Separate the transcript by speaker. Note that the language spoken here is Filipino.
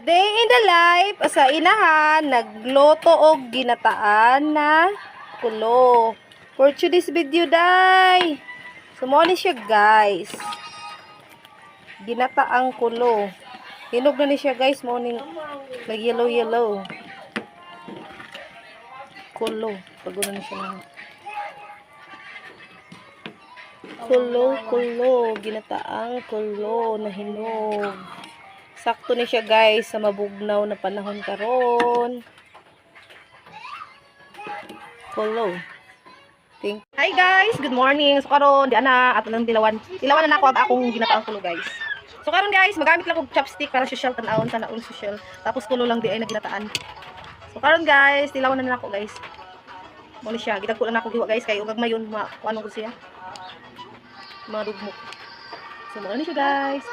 Speaker 1: Day in the life sa inahan nagloto og ginataan na kulo. For today's video day. Sumo ni siya guys. Ginataang kulo. Hinog na ni siya guys mo ning nag yellow. Kulo. Pagulo ni siya na. Kulo. Ginataang kulo na hinog. Sakto ni siya guys sa mabugnaw na panahon karon. Kulo. Hi guys, good morning. So karon di ana ato lang dilawan na nako ang akong ginataang kulo guys. So karon guys, magamit lang og chopstick para social tan-awon sa naon social. Tapos kulo lang di ay naginataan. So karon guys, dilawan na nako guys. Mo ni siya, gidagko lang nako giwa guys kay ug mayon kuano ko siya. Madugmok. So mo ni siya guys.